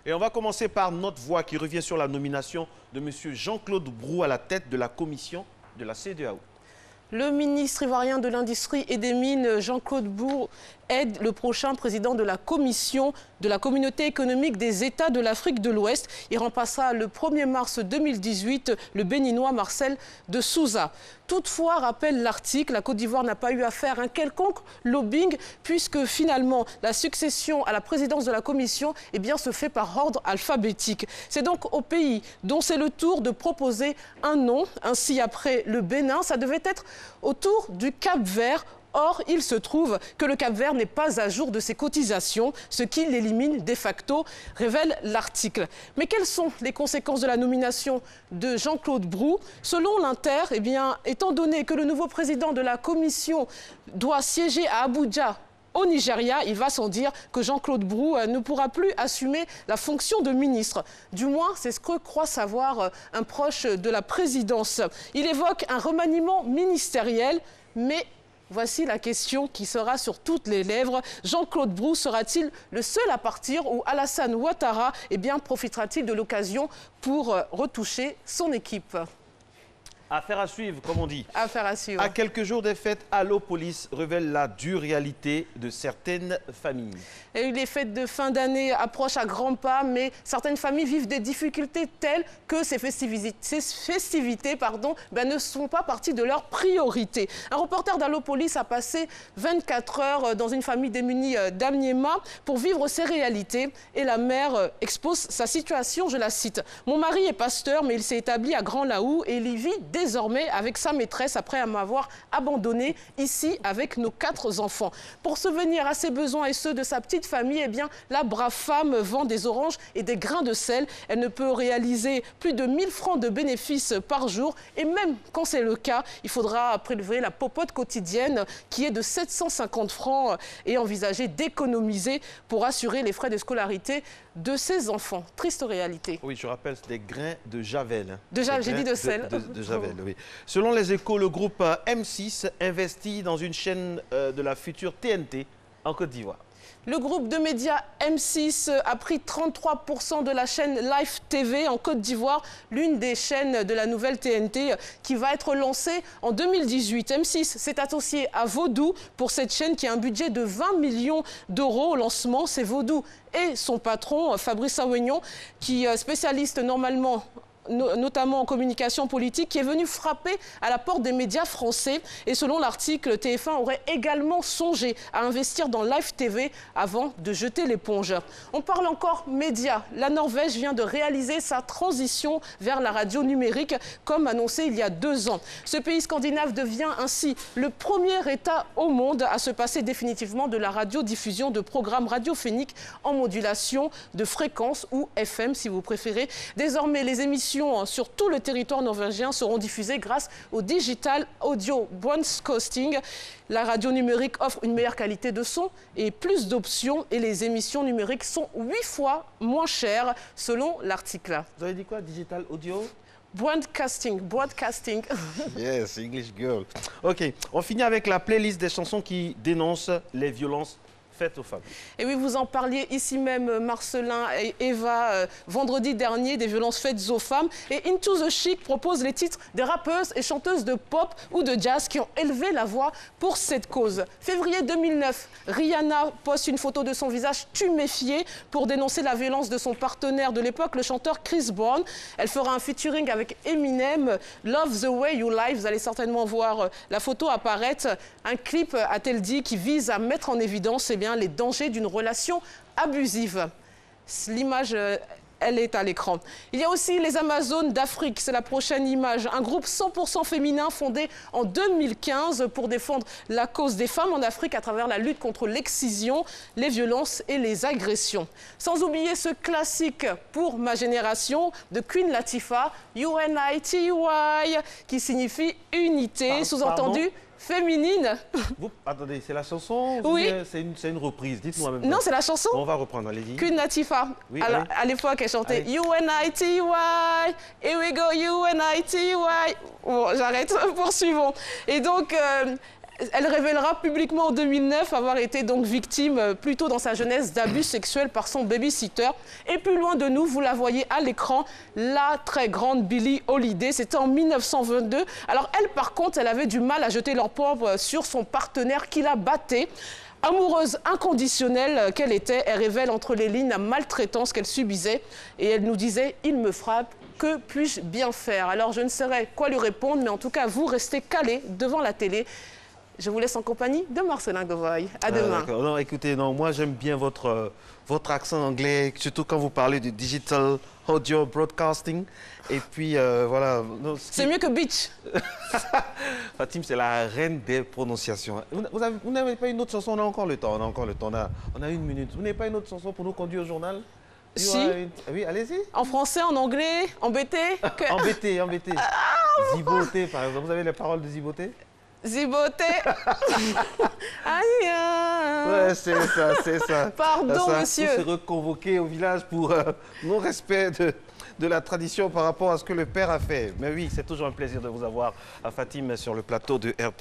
Et on va commencer par notre voix qui revient sur la nomination de M. Jean-Claude Brou à la tête de la commission de la CEDEAO. Le ministre ivoirien de l'Industrie et des Mines, Jean-Claude Brou, est le prochain président de la commission de la Communauté économique des États de l'Afrique de l'Ouest. Il remplacera le 1er mars 2018 le béninois Marcel de Souza. Toutefois, rappelle l'article, la Côte d'Ivoire n'a pas eu à faire un quelconque lobbying puisque finalement la succession à la présidence de la commission se fait par ordre alphabétique. C'est donc au pays dont c'est le tour de proposer un nom. Ainsi, après le Bénin, ça devait être au tour du Cap-Vert. Or, il se trouve que le Cap-Vert n'est pas à jour de ses cotisations, ce qui l'élimine de facto, révèle l'article. Mais quelles sont les conséquences de la nomination de Jean-Claude Brou? Selon l'Inter, étant donné que le nouveau président de la commission doit siéger à Abuja, au Nigeria, il va sans dire que Jean-Claude Brou ne pourra plus assumer la fonction de ministre. Du moins, c'est ce que croit savoir un proche de la présidence. Il évoque un remaniement ministériel, mais voici la question qui sera sur toutes les lèvres. Jean-Claude Brou sera-t-il le seul à partir ou Alassane Ouattara profitera-t-il de l'occasion pour retoucher son équipe? Affaire à suivre, comme on dit. Affaire à suivre. À quelques jours des fêtes, Allo Police révèle la dure réalité de certaines familles. Et les fêtes de fin d'année approchent à grands pas, mais certaines familles vivent des difficultés telles que ces festivités ne sont pas partie de leurs priorités. Un reporter d'Allo Police a passé 24 heures dans une famille démunie d'Amniema pour vivre ces réalités. Et la mère expose sa situation, je la cite. « Mon mari est pasteur, mais il s'est établi à Grand-Laou et il y vit désormais avec sa maîtresse après m'avoir abandonné ici avec nos 4 enfants. Pour subvenir à ses besoins et ceux de sa petite famille, la brave femme vend des oranges et des grains de sel. Elle ne peut réaliser plus de 1000 francs de bénéfices par jour. Et même quand c'est le cas, il faudra prélever la popote quotidienne qui est de 750 francs et envisager d'économiser pour assurer les frais de scolarité de ses enfants. Triste réalité. Oui, je rappelle, c'est des grains de javel. J'ai dit de sel. De javel, oui. Selon les Échos, le groupe M6 investit dans une chaîne de la future TNT en Côte d'Ivoire. Le groupe de médias M6 a pris 33% de la chaîne Live TV en Côte d'Ivoire, l'une des chaînes de la nouvelle TNT qui va être lancée en 2018. M6 s'est associé à Vodou pour cette chaîne qui a un budget de 20 millions d'euros au lancement. C'est Vodou et son patron, Fabrice Awignon, qui est spécialiste notamment en communication politique, qui est venu frapper à la porte des médias français. Et selon l'article, TF1 aurait également songé à investir dans Live TV avant de jeter l'éponge. On parle encore médias. La Norvège vient de réaliser sa transition vers la radio numérique, comme annoncé il y a 2 ans. Ce pays scandinave devient ainsi le premier État au monde à se passer définitivement de la radiodiffusion de programmes radiophoniques en modulation de fréquence ou FM si vous préférez. Désormais, les émissions sur tout le territoire norvégien seront diffusées grâce au Digital Audio Broadcasting. La radio numérique offre une meilleure qualité de son et plus d'options et les émissions numériques sont 8 fois moins chères selon l'article. Vous avez dit quoi? Digital Audio Broadcasting. Yes, English girl. Ok, on finit avec la playlist des chansons qui dénoncent les violences faites aux femmes. Et oui, vous en parliez ici même, Marcelin et Eva, vendredi dernier, des violences faites aux femmes. Et Into the Chic propose les titres des rappeuses et chanteuses de pop ou de jazz qui ont élevé la voix pour cette cause. Février 2009, Rihanna poste une photo de son visage tuméfié pour dénoncer la violence de son partenaire de l'époque, le chanteur Chris Brown. Elle fera un featuring avec Eminem, Love the Way You Lie. Vous allez certainement voir la photo apparaître. Un clip, a-t-elle dit, qui vise à mettre en évidence les dangers d'une relation abusive. L'image, elle est à l'écran. Il y a aussi les Amazones d'Afrique, c'est la prochaine image. Un groupe 100% féminin fondé en 2015 pour défendre la cause des femmes en Afrique à travers la lutte contre l'excision, les violences et les agressions. Sans oublier ce classique pour ma génération de Queen Latifah, UNITY, qui signifie unité, sous-entendu féminine. Attendez, c'est la chanson? Oui. C'est une reprise, dites-moi même. Non, c'est la chanson. On va reprendre, allez-y. Queen Latifah. Oui, à l'époque, elle chantait UNITY, here we go, UNITY. Bon, j'arrête, poursuivons. Et donc, Elle révélera publiquement en 2009 avoir été donc victime, plutôt dans sa jeunesse, d'abus sexuels par son babysitter. Et plus loin de nous, vous la voyez à l'écran, la très grande Billie Holiday. C'était en 1922. Alors elle, par contre, elle avait du mal à jeter leur pauvre sur son partenaire qui la battait. Amoureuse inconditionnelle qu'elle était, elle révèle entre les lignes la maltraitance qu'elle subissait. Et elle nous disait « Il me frappe, que puis-je bien faire ?» Alors je ne saurais quoi lui répondre, mais en tout cas, vous restez calés devant la télé. Je vous laisse en compagnie de Marcelin Govoy. À demain. Non, écoutez, non, moi j'aime bien votre accent anglais, surtout quand vous parlez de digital audio broadcasting. Et puis voilà. C'est mieux que Beach. Fatim, c'est la reine des prononciations. Vous n'avez pas une autre chanson? On a encore le temps. On a une minute. Vous n'avez pas une autre chanson pour nous conduire au journal? Si. Oui, allez-y. En français, en anglais, embêté. Embêté. Ziboté, par exemple. Vous avez les paroles de Ziboté? Ziboté. Aïe. Ouais, c'est ça. Pardon, monsieur. Vous serez reconvoqué au village pour non-respect de la tradition par rapport à ce que le père a fait. Mais oui, c'est toujours un plaisir de vous avoir, à Fatim, sur le plateau de RT.